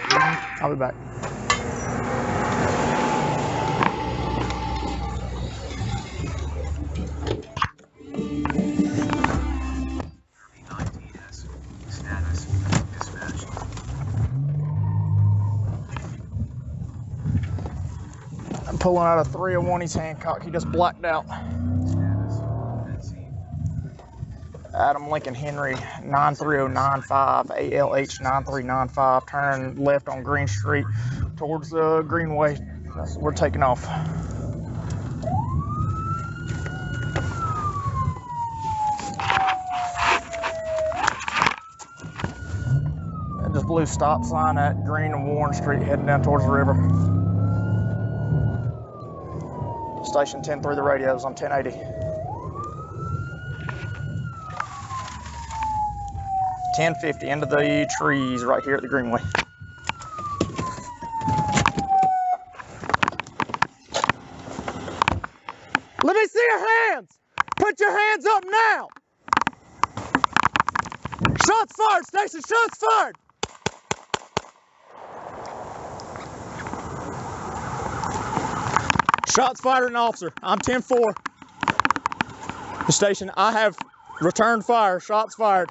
I'll be back. I'm pulling out a 301. He's Hancock. He just blacked out. Adam Lincoln Henry 93095, ALH 9395. Turn left on Green Street towards the Greenway. We're taking off. I just blew stop sign at Green and Warren Street heading down towards the river. Station 10-3, the radios on 1080. 1050 into the trees right here at the Greenway. Let me see your hands! Put your hands up now! Shots fired, station, shots fired! Shots fired at an officer. I'm 10-4. The station, I have returned fire, shots fired.